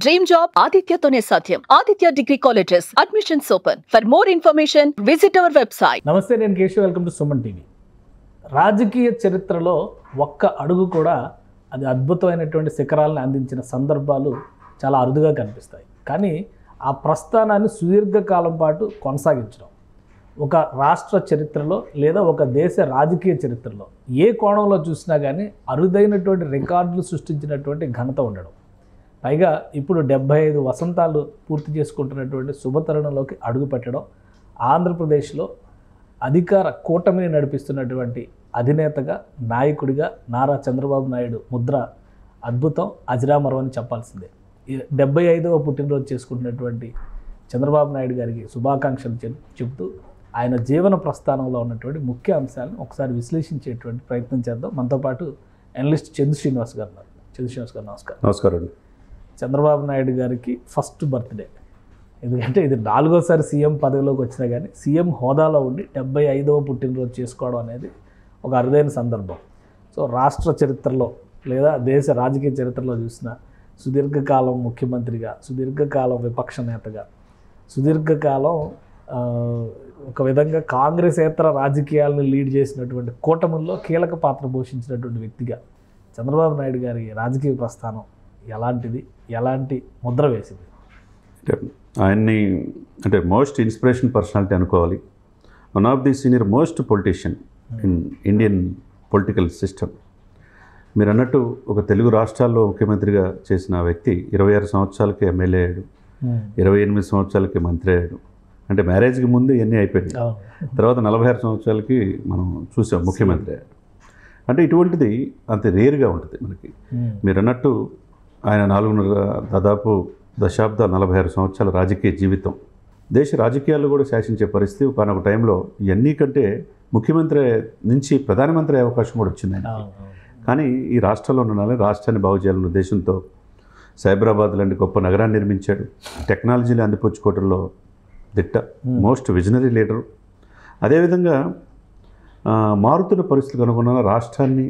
Dream job ఆదిత్యతోనే సాధ్యం. Aditya degree colleges admissions open. For more information visit our website. నమస్తే, నేను Keshav. Welcome to Suman TV. రాజకీయ చరిత్రలో ఒక్క అడుగు కూడా అది అద్భుతమైనటువంటి శిఖరాలను అందించిన సందర్భాలు చాలా అరుదుగా కనిపిస్తాయి. కానీ ఆ ప్రస్థానాన్ని సుదీర్ఘకాలం పాటు కొనసాగించడం ఒక రాష్ట్ర చరిత్రలో లేదా ఒక దేశ రాజకీయ చరిత్రలో ఏ కోణంలో చూసినా కానీ అరుదైనటువంటి రికార్డులు సృష్టించినటువంటి ఘనత ఉండడం. పైగా ఇప్పుడు 75 వసంతాలు పూర్తి చేసుకుంటున్నటువంటి శుభతరుణంలోకి అడుగు పెట్టడం, ఆంధ్రప్రదేశ్లో అధికార కూటమిని నడిపిస్తున్నటువంటి అధినేతగా, నాయకుడిగా నారా చంద్రబాబు నాయుడు ముద్ర అద్భుతం, అజరామరం అని చెప్పాల్సిందే. 75వ పుట్టినరోజు చేసుకుంటున్నటువంటి చంద్రబాబు నాయుడు గారికి శుభాకాంక్షలు చెబుతూ ఆయన జీవన ప్రస్థానంలో ఉన్నటువంటి ముఖ్య అంశాలను ఒకసారి విశ్లేషించేటువంటి ప్రయత్నం చేద్దాం. మనతో పాటు అనలిస్ట్ చందు శ్రీనివాస్ గారు ఉన్నారు. చందు శ్రీనివాస్ గారు నమస్కారం. నమస్కారం అండి. చంద్రబాబు నాయుడు గారికి ఫస్ట్ బర్త్డే, ఎందుకంటే ఇది 4వసారి సీఎం పదవిలోకి వచ్చినా కానీ సీఎం హోదాలో ఉండి 75వ పుట్టినరోజు చేసుకోవడం అనేది ఒక అరుదైన సందర్భం. సో రాష్ట్ర చరిత్రలో లేదా దేశ రాజకీయ చరిత్రలో చూసిన సుదీర్ఘకాలం ముఖ్యమంత్రిగా, సుదీర్ఘకాలం విపక్ష నేతగా, సుదీర్ఘకాలం ఒక విధంగా కాంగ్రెసేతర రాజకీయాలను లీడ్ చేసినటువంటి కూటముల్లో కీలక పాత్ర పోషించినటువంటి వ్యక్తిగా చంద్రబాబు నాయుడు గారి రాజకీయ ప్రస్థానం ఎలాంటిది, ఎలాంటి ముద్ర వేసింది? ఆయన్ని అంటే మోస్ట్ ఇన్స్పిరేషన్ పర్సనాలిటీ అనుకోవాలి. One of the senior most politician in Indian political system. మీరు అన్నట్టు ఒక తెలుగు రాష్ట్రాల్లో ముఖ్యమంత్రిగా చేసిన వ్యక్తి 26 సంవత్సరాలకి ఎమ్మెల్యే అయ్యాడు, 28 సంవత్సరాలకి మంత్రి అయ్యాడు. అంటే మ్యారేజ్కి ముందు ఇవన్నీ అయిపోయింది. తర్వాత 46 సంవత్సరాలకి మనం చూసాం ముఖ్యమంత్రి అయ్యాడు. అంటే ఇటువంటిది అంత రేరుగా ఉంటుంది మనకి. మీరు అన్నట్టు ఆయన 4 దాదాపు దశాబ్దాలు 46 సంవత్సరాల రాజకీయ జీవితం, దేశ రాజకీయాల్లో కూడా శాసించే పరిస్థితి ఒకనొక టైంలో ఇవన్నీ కంటే ముఖ్యమంత్రి నుంచి ప్రధానమంత్రి అయ్యే అవకాశం కూడా వచ్చింది ఆయన. కానీ ఈ రాష్ట్రంలో ఉన్న రాష్ట్రాన్ని బాగు చేయాలనే ఉద్దేశంతో సైబరాబాద్ లాంటి గొప్ప నగరాన్ని నిర్మించాడు. టెక్నాలజీని అందిపుచ్చుకోవడంలో దిట్ట, మోస్ట్ విజనరీ లీడరు. అదేవిధంగా మారుతున్న పరిస్థితులకు అనుగుణంగా రాష్ట్రాన్ని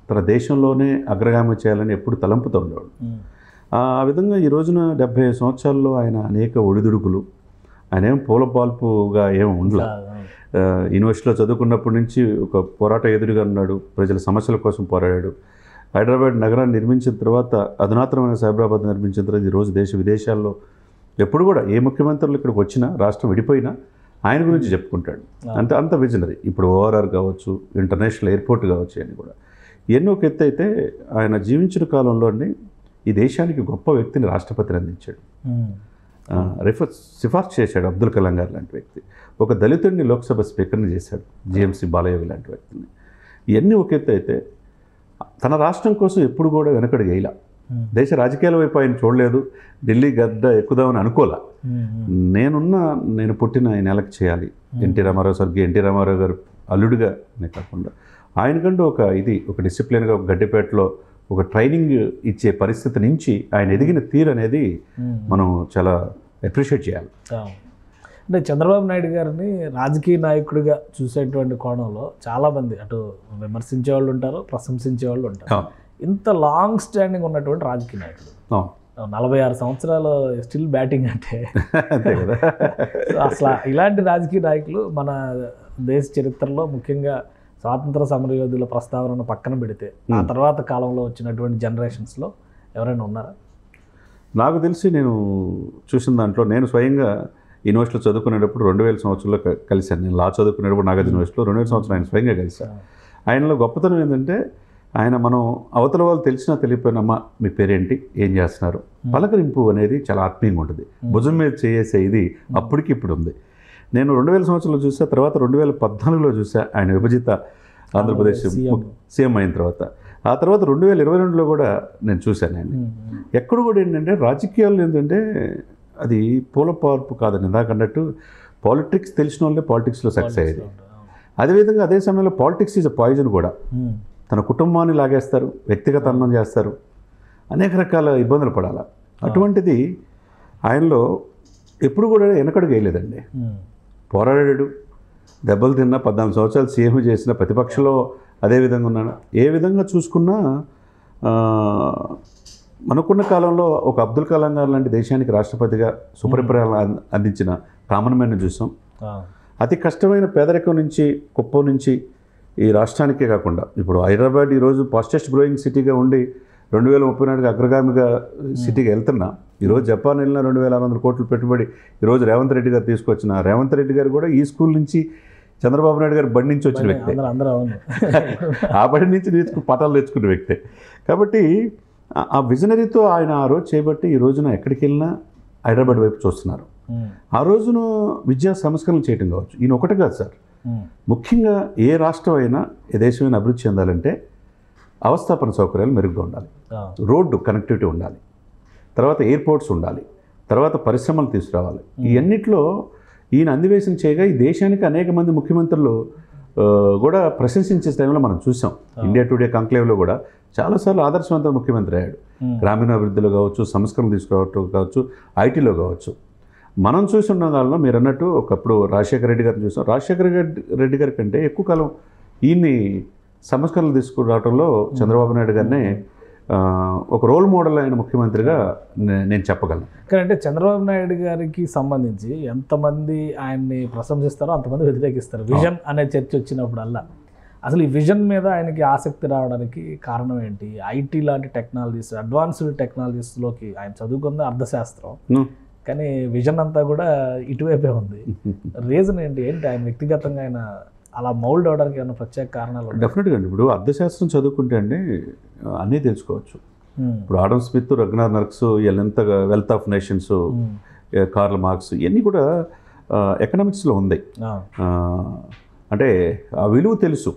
తన దేశంలోనే అగ్రగామి చేయాలని ఎప్పుడు తలంపుతూ ఉండేవాడు. ఆ విధంగా ఈ రోజున 75 సంవత్సరాల్లో ఆయన అనేక ఒడిదుడుకులు, ఆయన ఏం పూలపాల్పుగా ఏమి ఉండలే. యూనివర్సిటీలో చదువుకున్నప్పటి నుంచి ఒక పోరాట ఎదురుగా ఉన్నాడు, ప్రజల సమస్యల కోసం పోరాడాడు. హైదరాబాద్ నగరాన్ని నిర్మించిన తర్వాత, అధునాతనమైన సైబరాబాద్ నిర్మించిన తర్వాత ఈరోజు దేశ విదేశాల్లో ఎప్పుడు కూడా ఏ ముఖ్యమంత్రులు ఇక్కడికి వచ్చినా, రాష్ట్రం విడిపోయినా ఆయన గురించి చెప్పుకుంటాడు. అంత విజనరీ. ఇప్పుడు ఓఆర్ఆర్ కావచ్చు, ఇంటర్నేషనల్ ఎయిర్పోర్ట్ కావచ్చు, అని కూడా ఎన్నో ఒక ఎత్తు అయితే ఆయన జీవించిన కాలంలోనే ఈ దేశానికి గొప్ప వ్యక్తిని రాష్ట్రపతిని అందించాడు. సిఫార్సు చేశాడు అబ్దుల్ కలాం గారు లాంటి వ్యక్తి. ఒక దళితుడిని లోక్సభ స్పీకర్ని చేశాడు, జిఎంసి బాలయోగి లాంటి వ్యక్తిని. ఇవన్నీ ఒక ఎత్తు అయితే తన రాష్ట్రం కోసం ఎప్పుడు కూడా వెనకడుగు వేయలా. దేశ రాజకీయాల వైపు ఆయన చూడలేదు, ఢిల్లీ గద్ద ఎక్కుదామని అనుకోలే. నేను పుట్టిన ఆయన ఎలక్ట్ చేయాలి. ఎన్టీ రామారావు, స్వర్గీయ ఎన్టీ రామారావు గారు అల్లుడిగానే కాకుండా ఆయనకంటూ ఒక డిసిప్లిన్గా ఒక గడ్డిపేటలో ఒక ట్రైనింగ్ ఇచ్చే పరిస్థితి నుంచి ఆయన ఎదిగిన తీరు అనేది మనం చాలా అప్రిషియేట్ చేయాలి. అంటే చంద్రబాబు నాయుడు గారిని రాజకీయ నాయకుడిగా చూసేటువంటి కోణంలో చాలామంది అటు విమర్శించే వాళ్ళు ఉంటారు, ప్రశంసించే వాళ్ళు ఉంటారు. ఇంత లాంగ్ స్టాండింగ్ ఉన్నటువంటి రాజకీయ నాయకుడు, 46 సంవత్సరాలు స్టిల్ బ్యాటింగ్ అంటే అసలు ఇలాంటి రాజకీయ నాయకులు మన దేశ చరిత్రలో ముఖ్యంగా స్వాతంత్ర సమరయోధుల ప్రస్తావనను పక్కన పెడితే ఆ తర్వాత కాలంలో వచ్చినటువంటి జనరేషన్స్లో ఎవరైనా ఉన్నారా? నాకు తెలిసి నేను చూసిన దాంట్లో, నేను స్వయంగా యూనివర్సిటీలో చదువుకునేటప్పుడు 2000 సంవత్సరంలో కలిశాను. నేను లా చదువుకునేటప్పుడు నాగార్జున యూనివర్సిటీలో 2000 సంవత్సరం ఆయన స్వయంగా కలిశాను. ఆయనలో గొప్పతనం ఏంటంటే, ఆయన మనం అవతల వాళ్ళు తెలిసినా తెలియపోయినమ్మా మీ పేరేంటి, ఏం చేస్తున్నారు, పలకరింపు అనేది చాలా ఆత్మీయంగా ఉంటుంది. భుజం మీద చేసే ఇది అప్పటికి ఇప్పుడు ఉంది. నేను 2000 సంవత్సరంలో చూసా, తర్వాత 2014లో చూసా ఆయన విభజిత ఆంధ్రప్రదేశ్ సీఎం అయిన తర్వాత. ఆ తర్వాత 2022లో కూడా నేను చూశాను ఆయన. ఎక్కడ కూడా ఏంటంటే రాజకీయాలు ఏంటంటే అది పూలపార్పు కాదని ఇందాక అన్నట్టు, పాలిటిక్స్ తెలిసిన వాళ్ళే పాలిటిక్స్లో సక్సెస్ అయ్యేది. అదేవిధంగా అదే సమయంలో పాలిటిక్స్ ఈజ్ అ పాయిజన్ కూడా. తన కుటుంబాన్ని లాగేస్తారు, వ్యక్తిగత అన్నం చేస్తారు, అనేక రకాల ఇబ్బందులు పడాలి. అటువంటిది ఆయనలో ఎప్పుడు కూడా వెనకడుగు వేయలేదండి. పోరాడాడు, దెబ్బలు తిన్నా, 14 సంవత్సరాలు సీఎం చేసిన, ప్రతిపక్షంలో అదే విధంగా ఉన్నాడు. ఏ విధంగా చూసుకున్నా మనకున్న కాలంలో ఒక అబ్దుల్ కలాం గారు లాంటి దేశానికి రాష్ట్రపతిగా సుపరిపాలన అందించిన కామన్ మ్యాన్ని చూసాం. అతి కష్టమైన పేదరికం నుంచి, కుప్పం నుంచి ఈ రాష్ట్రానికే కాకుండా ఇప్పుడు హైదరాబాద్ ఈరోజు ఫాస్టెస్ట్ గ్రోయింగ్ సిటీగా ఉండి 2034 అగ్రగామిగా సిటీగా వెళ్తున్నా. ఈరోజు జపాన్ వెళ్ళిన 2600 కోట్లు పెట్టుబడి ఈరోజు రేవంత్ రెడ్డి గారు తీసుకొచ్చిన. రేవంత్ రెడ్డి గారు కూడా ఈ స్కూల్ నుంచి చంద్రబాబు నాయుడు గారు బడి నుంచి వచ్చిన వ్యక్తే, ఆ బడి నుంచి పటాలు తెచ్చుకున్న వ్యక్తే. కాబట్టి ఆ విజనరీతో ఆయన ఆ రోజు చేపట్టి ఈ రోజున ఎక్కడికి వెళ్ళినా హైదరాబాద్ వైపు చూస్తున్నారు. ఆ రోజున విద్యా సంస్కరణలు చేయటం కావచ్చు. ఈయన ఒకటి కాదు సార్, ముఖ్యంగా ఏ రాష్ట్రం అయినా ఏ దేశమైనా అభివృద్ధి చెందాలంటే అవస్థాపన సౌకర్యాలు మెరుగ్గా ఉండాలి, రోడ్డు కనెక్టివిటీ ఉండాలి, తర్వాత ఎయిర్పోర్ట్స్ ఉండాలి, తర్వాత పరిశ్రమలు తీసుకురావాలి. ఈ అన్నిట్లో ఈయన అందివేశం చేయగా ఈ దేశానికి అనేక మంది ముఖ్యమంత్రులు కూడా ప్రశంసించే టైంలో మనం చూసాం. ఇండియా టుడే కంక్లేవ్లో కూడా చాలాసార్లు ఆదర్శవంత ముఖ్యమంత్రి అయ్యాడు. గ్రామీణాభివృద్ధిలో కావచ్చు, సంస్కరణలు తీసుకురావటం కావచ్చు, ఐటీలో కావచ్చు. మనం చూసున్న కాలంలో మీరు అన్నట్టు ఒకప్పుడు రాజశేఖర రెడ్డి గారిని చూసాం. రాజశేఖర రెడ్డి గారి కంటే ఎక్కువ కాలం ఈయన్ని సంస్కరణలు తీసుకురావడంలో చంద్రబాబు నాయుడు గారినే ఒక రోల్ మోడల్ అయిన ముఖ్యమంత్రిగా నేను చెప్పగలను. అంటే చంద్రబాబు నాయుడు గారికి సంబంధించి ఎంతమంది ఆయన్ని ప్రశంసిస్తారో అంతమంది వ్యతిరేకిస్తారు. విజన్ అనే చర్చ వచ్చినప్పుడల్లా అసలు ఈ విజన్ మీద ఆయనకి ఆసక్తి రావడానికి కారణం ఏంటి? ఐటీ లాంటి టెక్నాలజీస్, అడ్వాన్స్డ్ టెక్నాలజీస్లోకి ఆయన చదువుకుంది అర్థశాస్త్రం, కానీ విజన్ అంతా కూడా ఇటువైపే ఉంది. రీజన్ ఏంటి? ఆయన వ్యక్తిగతంగా ఆయన అలా మౌల్డ్ అవడానికి ఏమైనా ప్రత్యేక కారణాలు? డెఫినెట్గా అండి. ఇప్పుడు అర్థశాస్త్రం చదువుకుంటే అండి అన్నీ తెలుసుకోవచ్చు. ఇప్పుడు ఆడమ్ స్మిత్, రగ్నార్ మార్క్స్, ఎంత wealth of nations, Karl Marx, ఇవన్నీ కూడా ఎకనామిక్స్లో ఉంది. అంటే ఆ విలువ తెలుసు.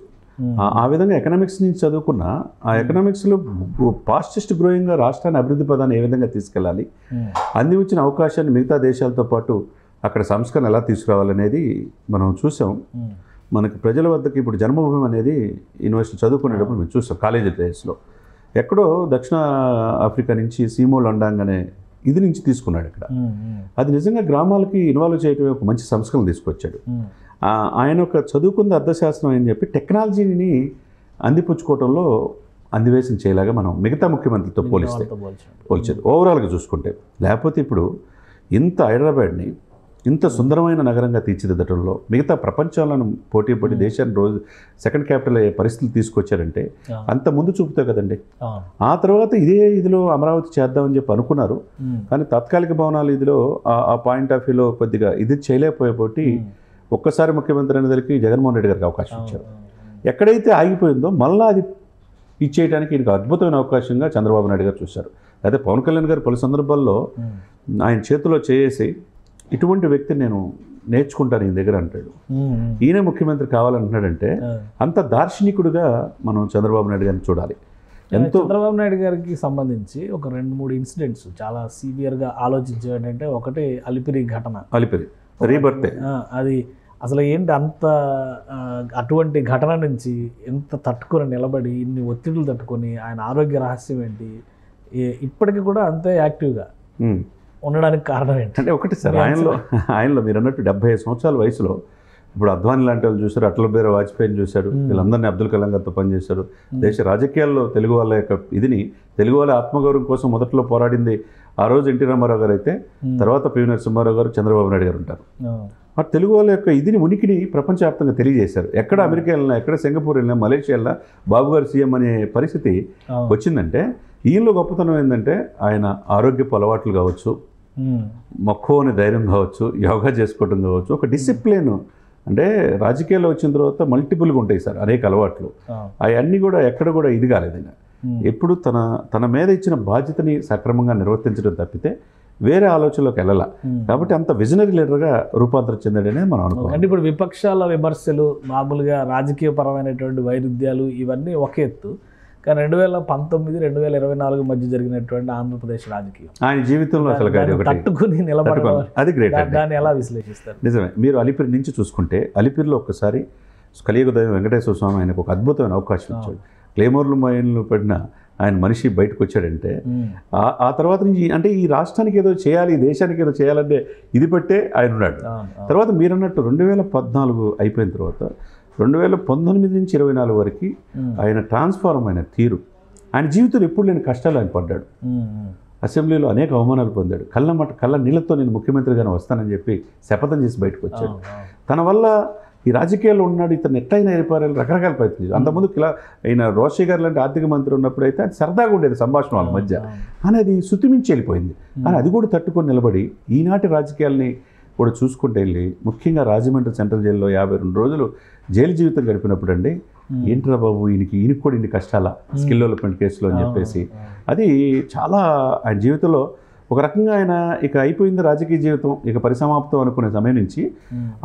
ఆ విధంగా ఎకనామిక్స్ నుంచి చదువుకున్న ఆ ఎకనామిక్స్లో ఫాస్టెస్ట్ గ్రోయింగ్గా రాష్ట్రాన్ని అభివృద్ధి పదాన్ని ఏ విధంగా తీసుకెళ్ళాలి, అంది వచ్చిన అవకాశాన్ని మిగతా దేశాలతో పాటు అక్కడ సంస్కరణ ఎలా తీసుకురావాలనేది మనం చూసాం. మనకి ప్రజల వద్దకి ఇప్పుడు జన్మభూమి అనేది యూనివర్సిటీ చదువుకునేటప్పుడు మేము చూసాం. కాలేజీ డేస్లో ఎక్కడో దక్షిణ ఆఫ్రికా నుంచి సీమో లండాంగ్ అనే ఇది నుంచి తీసుకున్నాడు ఇక్కడ. అది నిజంగా గ్రామాలకి ఇన్వాల్వ్ చేయటమే ఒక మంచి సంస్కరణ తీసుకొచ్చాడు. ఆయన ఒక చదువుకుంది అర్థశాస్త్రం అని చెప్పి టెక్నాలజీని అందిపుచ్చుకోవడంలో అందివేశం చేయలాగా మనం మిగతా ముఖ్యమంత్రితో పోల్చేది ఓవరాల్గా చూసుకుంటే. లేకపోతే ఇప్పుడు ఇంత హైదరాబాద్ని ఇంత సుందరమైన నగరంగా తీర్చిదిద్దడంలో మిగతా ప్రపంచాలను పోటీపడి దేశాన్ని రోజు సెకండ్ క్యాపిటల్ అయ్యే పరిస్థితులు తీసుకొచ్చారంటే అంత ముందు చూపుతాయి కదండి. ఆ తర్వాత ఇదిలో అమరావతి చేద్దామని చెప్పి అనుకున్నారు, కానీ తాత్కాలిక భవనాలు ఇదిలో ఆ పాయింట్ ఆఫ్ వ్యూలో కొద్దిగా ఇది చేయలేకపోయేపోటి ఒక్కసారి ముఖ్యమంత్రి అనేదానికి జగన్మోహన్ రెడ్డి గారికి అవకాశం ఇచ్చారు. ఎక్కడైతే ఆగిపోయిందో మళ్ళీ అది ఇచ్చేయడానికి ఈయనకు అద్భుతమైన అవకాశంగా చంద్రబాబు నాయుడు గారు చూశారు. అయితే పవన్ కళ్యాణ్ గారు పలు సందర్భాల్లో ఆయన చేతిలో చేసి ఇటువంటి వ్యక్తిని నేను నేర్చుకుంటాను ఈయన దగ్గర అంటాడు. ఈయన ముఖ్యమంత్రి కావాలంటున్నాడంటే అంత దార్శనికుడిగా మనం చంద్రబాబు నాయుడు గారిని చూడాలి. ఎంతో చంద్రబాబు నాయుడు గారికి సంబంధించి ఒక 2-3 ఇన్సిడెంట్స్ చాలా సీవియర్గా ఆలోచించేటంటే, ఒకటి అలిపిరి ఘటన. అలిపిరి రీబర్తే అది అసలు ఏంటి, అంత అటువంటి ఘటన నుంచి ఎంత తట్టుకొని నిలబడి ఇన్ని ఒత్తిడులు తట్టుకొని ఆయన ఆరోగ్య రహస్యం ఏంటి, ఇప్పటికీ కూడా అంతే యాక్టివ్గా ఉండడానికి కారణం ఏంటి? అంటే ఒకటి సార్, ఆయనలో మీరు అన్నట్టు 75 సంవత్సరాల వయసులో ఇప్పుడు అద్వానీ లాంటి వాళ్ళు చూశారు, అటల్ బిహారీ వాజ్పేయిని చూశారు, వీళ్ళందరినీ అబ్దుల్ కలాం గారితో పనిచేశారు. దేశ రాజకీయాల్లో తెలుగు వాళ్ళ యొక్క తెలుగు వాళ్ళ ఆత్మగౌరవం కోసం మొదట్లో పోరాడింది ఆ రోజు ఎన్టీ రామారావు గారు అయితే, తర్వాత పివి నరసింహారావు గారు, చంద్రబాబు నాయుడు గారు ఉంటారు. ఆ తెలుగు వాళ్ళ యొక్క ఉనికిని ప్రపంచవ్యాప్తంగా తెలియజేశారు. ఎక్కడ అమెరికా వెళ్ళినా, ఎక్కడ సింగపూర్ వెళ్ళినా, మలేషియా వెళ్ళినా బాబు గారు సీఎం అనే పరిస్థితి వచ్చిందంటే ఈయనలో గొప్పతనం ఏంటంటే ఆయన ఆరోగ్యపు అలవాట్లు కావచ్చు, మక్కువ అనే ధైర్యం కావచ్చు, యోగా చేసుకోవడం కావచ్చు, ఒక డిసిప్లిన్. అంటే రాజకీయాల్లో వచ్చిన తర్వాత మల్టిపుల్గా ఉంటాయి సార్ అనేక అలవాట్లు. అవన్నీ కూడా ఎక్కడ కూడా ఇది కాలేదు. ఎప్పుడు తన మీద ఇచ్చిన బాధ్యతని సక్రమంగా నిర్వర్తించడం తప్పితే వేరే ఆలోచనలోకి వెళ్ళాల. కాబట్టి అంత విజనరీ లీడర్గా రూపాంతరం చెందాడనే మనం అనుకోవాలి. అంటే ఇప్పుడు విపక్షాల విమర్శలు, మామూలుగా రాజకీయపరమైనటువంటి వైరుధ్యాలు ఇవన్నీ ఒక ఎత్తు, కానీ 2019-2024 మధ్య జరిగినటువంటి ఆంధ్రప్రదేశ్ రాజకీయం ఆయన జీవితంలో అసలు తట్టుకుని నిలబడడం, అది గ్రేట్. దాన్ని ఎలా విశ్లేషిస్తారు? నిజమే. మీరు అలిపిరి నుంచి చూసుకుంటే అలిపిరిలో ఒక్కసారి కలియుగ దైవం వెంకటేశ్వర స్వామి ఆయనకు ఒక అద్భుతమైన అవకాశం ఇచ్చాడు. క్లేమోర్లు మైన్లు పడిన ఆయన మనిషి బయటకు వచ్చాడంటే ఆ తర్వాత నుంచి అంటే ఈ రాష్ట్రానికి ఏదో చేయాలి, ఈ దేశానికి ఏదో చేయాలంటే ఇది పట్టే ఆయన ఉన్నాడు. తర్వాత మీరు అన్నట్టు 2014 అయిపోయిన తర్వాత 2019 నుంచి 24 వరకు ఆయన ట్రాన్స్ఫార్మ్ అయిన తీరు, ఆయన జీవితంలో ఎప్పుడు లేని కష్టాలు ఆయన పడ్డాడు. అసెంబ్లీలో అనేక అవమానాలు పొందాడు. కళ్ళ నీళ్ళతో నేను ముఖ్యమంత్రిగానే వస్తానని చెప్పి శపథం చేసి బయటకు వచ్చాడు. తన వల్ల ఈ రాజకీయాల్లో ఉన్నాడు, ఇతను ఎట్టయినా ఏర్పారాలి రకరకాల ప్రయత్నం చేశారు. అంతకుముందు ఆయన రోషయ్య గారు లాంటి ఆర్థిక మంత్రి ఉన్నప్పుడు అయితే అది సరదాగా ఉండేది సంభాషణ వాళ్ళ మధ్య, కానీ అది శృతిమించి వెళ్ళిపోయింది. కానీ అది కూడా తట్టుకొని నిలబడి ఈనాటి రాజకీయాల్ని కూడా చూసుకుంటూ వెళ్ళి ముఖ్యంగా రాజమండ్రి సెంట్రల్ జైల్లో 52 రోజులు జైలు జీవితం గడిపినప్పుడు అండి, ఏంట్రా బాబు ఈయనకి కూడా ఇన్ని కష్టాల స్కిల్ డెవలప్మెంట్ కేసులో అని చెప్పేసి అది చాలా ఆయన జీవితంలో ఒక రకంగా ఆయన ఇక అయిపోయింది రాజకీయ జీవితం, ఇక పరిసమాప్తం అనుకునే సమయం నుంచి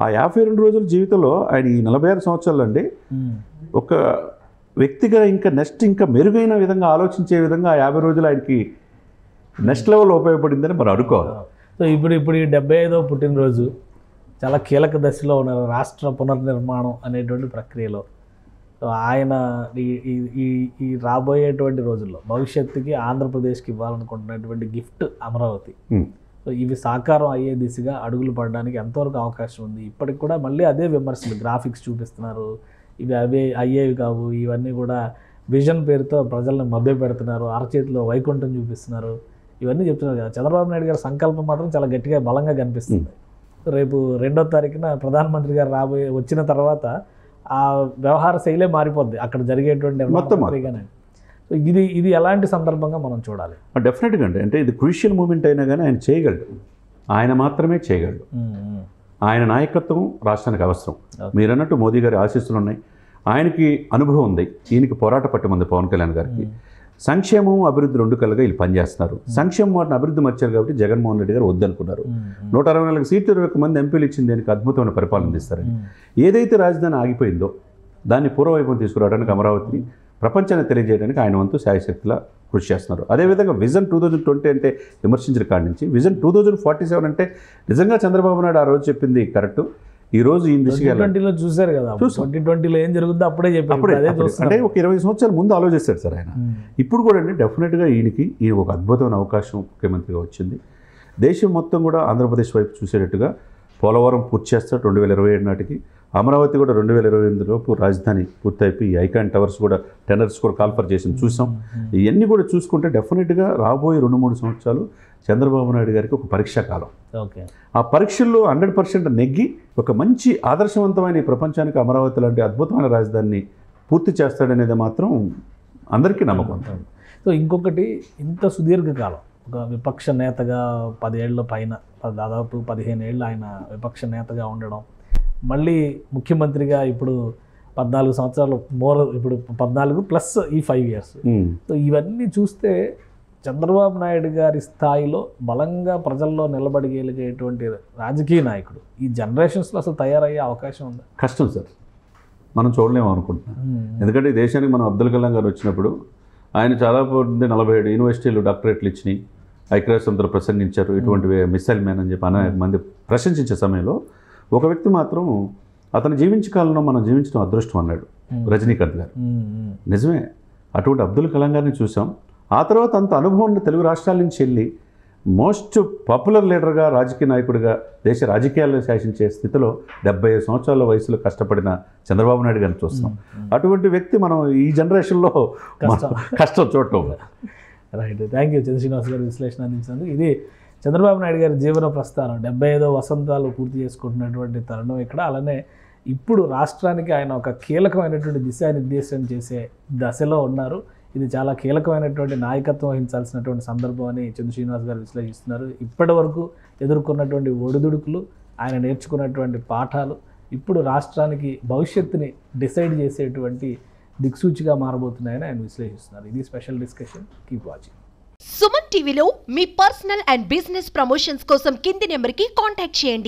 ఆ 52 రోజుల జీవితంలో ఆయన ఈ 46 సంవత్సరాలు అండి ఒక వ్యక్తిగా ఇంకా మెరుగైన విధంగా ఆలోచించే విధంగా ఆ 50 రోజులు ఆయనకి నెక్స్ట్ లెవెల్లో ఉపయోగపడిందని మనం అనుకోవాలి. సో ఇప్పుడు ఈ 75వ పుట్టినరోజు చాలా కీలక దశలో ఉన్నారు రాష్ట్ర పునర్నిర్మాణం అనేటువంటి ప్రక్రియలో. సో ఆయన ఈ రాబోయేటువంటి రోజుల్లో భవిష్యత్తుకి ఆంధ్రప్రదేశ్కి ఇవ్వాలనుకుంటున్నటువంటి గిఫ్ట్ అమరావతి, సో ఇవి సాకారం అయ్యే దిశగా అడుగులు పడడానికి ఎంతవరకు అవకాశం ఉంది? ఇప్పటికి కూడా మళ్ళీ అదే విమర్శలు, గ్రాఫిక్స్ చూపిస్తున్నారు, ఇవి అయ్యేవి కావు, ఇవన్నీ కూడా విజన్ పేరుతో ప్రజలను మభ్య పెడుతున్నారు, అరచేతిలో వైకుంఠం చూపిస్తున్నారు, ఇవన్నీ చెప్తున్నారు కదా. చంద్రబాబు నాయుడు గారి సంకల్పం మాత్రం చాలా గట్టిగా బలంగా కనిపిస్తుంది. రేపు 2వ తారీఖున ప్రధానమంత్రి గారు వచ్చిన తర్వాత ఆ వ్యవహార శైలే మారిపోద్ది అక్కడ జరిగేటువంటి మొత్తం. సో ఇది ఎలాంటి సందర్భంగా మనం చూడాలి? డెఫినెట్గా అండి, అంటే ఇది క్రూషియల్ మూమెంట్ అయినా కానీ ఆయన చేయగలడు, ఆయన మాత్రమే చేయగలడు. ఆయన నాయకత్వం రాష్ట్రానికి అవసరం. మీరు అన్నట్టు మోదీ గారి ఆశీస్సులు ఉన్నాయి, ఆయనకి అనుభవం ఉంది, ఈయనకి పోరాట పట్టం ఉంది పవన్ కళ్యాణ్ గారికి. సంక్షేమం అభివృద్ధి 2 కలుగా వీళ్ళు పనిచేస్తున్నారు. సంక్షేమం వాటిని అభివృద్ధి మర్చారు కాబట్టి జగన్మోహన్ రెడ్డి గారు వద్దనుకున్నారు. 164 సీట్లు 21 మంది ఎంపీలు ఇచ్చింది దానికి అద్భుతమైన పరిపాలన ఇస్తారని. ఏదైతే రాజధాని ఆగిపోయిందో దాన్ని పూర్వవైపును తీసుకురావడానికి అమరావతిని ప్రపంచాన్ని తెలియజేయడానికి ఆయన వంతు శాయశక్తిలా కృషి చేస్తున్నారు. అదేవిధంగా విజన్ 2020 అంటే విమర్శించిన కాడి నుంచి విజన్ 2047 అంటే నిజంగా చంద్రబాబు నాయుడు ఆ రోజు చెప్పింది కరెక్ట్. ఈ రోజు ఈ దిశగా 2020లో చూశారు కదా, 2020లో ఏం జరుగుతుందో అప్పుడే చెప్పారు. అంటే ఒక 20 సంవత్సరాల ముందు ఆలోచిస్తాడు సార్ ఆయన. ఇప్పుడు కూడా అండి డెఫినెట్గా ఈయన ఒక అద్భుతమైన అవకాశం ముఖ్యమంత్రిగా వచ్చింది. దేశం మొత్తం కూడా ఆంధ్రప్రదేశ్ వైపు చూసేటట్టుగా పోలవరం పూర్తి చేస్తాడు 2027 నాటికి. అమరావతి కూడా 2028 లోపు రాజధాని పూర్తయిపోయి ఐకాన్ టవర్స్ కూడా టెండర్స్ కూడా కాల్ఫర్ చేసింది చూసాం. ఇవన్నీ కూడా చూసుకుంటే డెఫినెట్గా రాబోయే 2-3 సంవత్సరాలు చంద్రబాబు నాయుడు గారికి ఒక పరీక్షా కాలం. ఆ పరీక్షల్లో 100% నెగ్గి ఒక మంచి ఆదర్శవంతమైన ఈ ప్రపంచానికి అమరావతి లాంటి అద్భుతమైన రాజధానిని పూర్తి చేస్తాడనేది మాత్రం అందరికీ నమ్మకం. సో ఇంకొకటి, ఇంత సుదీర్ఘకాలం ఒక విపక్ష నేతగా 10 ఏళ్ళ పైన, దాదాపు 15 ఏళ్ళు ఆయన విపక్ష నేతగా ఉండడం, మళ్ళీ ముఖ్యమంత్రిగా ఇప్పుడు 14 సంవత్సరాలు ఇప్పుడు 14 ప్లస్ ఈ 5 ఇయర్స్. సో ఇవన్నీ చూస్తే చంద్రబాబు నాయుడు గారి స్థాయిలో బలంగా ప్రజల్లో నిలబడగలిగేటువంటి రాజకీయ నాయకుడు ఈ జనరేషన్స్లో అసలు తయారయ్యే అవకాశం ఉందా? కష్టం సార్, మనం చూడలేము అనుకుంటున్నాం. ఎందుకంటే ఈ దేశానికి మనం అబ్దుల్ కలాం గారు వచ్చినప్పుడు ఆయన చాలా 47 యూనివర్సిటీలు డాక్టరేట్లు ఇచ్చినాయి, ఐక్యరాజ్యసమితిలో ప్రసంగించారు, ఇటువంటి మిసైల్ మ్యాన్ అని చెప్పి అనేక మంది ప్రశంసించే సమయంలో ఒక వ్యక్తి మాత్రం అతను జీవించే కాలంలో మనం జీవించడం అదృష్టం అన్నాడు, రజనీకాంత్ గారు. నిజమే, అటువంటి అబ్దుల్ కలాం గారిని చూసాం. ఆ తర్వాత అంత అనుభవం ఉన్న తెలుగు రాష్ట్రాల నుంచి వెళ్ళి మోస్ట్ పాపులర్ లీడర్గా, రాజకీయ నాయకుడిగా దేశ రాజకీయాలను శాసించే స్థితిలో 75 సంవత్సరాల వయసులో కష్టపడిన చంద్రబాబు నాయుడు గారిని చూస్తున్నాం. అటువంటి వ్యక్తి మనం ఈ జనరేషన్లో కష్టం చూడటం. రైట్, థ్యాంక్ యూ శ్రీనివాస్ గారు విశ్లేషణ అందించినందుకు. ఇది చంద్రబాబు నాయుడు గారి జీవన ప్రస్థానం 75వ వసంతాలు పూర్తి చేసుకుంటున్నటువంటి తరుణం ఇక్కడ. అలానే ఇప్పుడు రాష్ట్రానికి ఆయన ఒక కీలకమైనటువంటి దిశానిర్దేశం చేసే దశలో ఉన్నారు. ఇది చాలా కీలకమైనటువంటి నాయకత్వం వహించాల్సినటువంటి సందర్భం అని చంద్ర శ్రీనివాస్ గారు విశ్లేషిస్తున్నారు. ఇప్పటి వరకు ఎదుర్కొన్నటువంటి ఒడిదుడుకులు, ఆయన నేర్చుకున్నటువంటి పాఠాలు ఇప్పుడు రాష్ట్రానికి భవిష్యత్తుని డిసైడ్ చేసేటువంటి దిక్సూచిగా మారబోతున్నాయని ఆయన విశ్లేషిస్తున్నారు. ఇది special discussion. Keep watching. Suman టీవీలో మీ పర్సనల్ అండ్ బిజినెస్ ప్రమోషన్స్ కోసం కింది నెంబర్కి కాంటాక్ట్ చేయండి.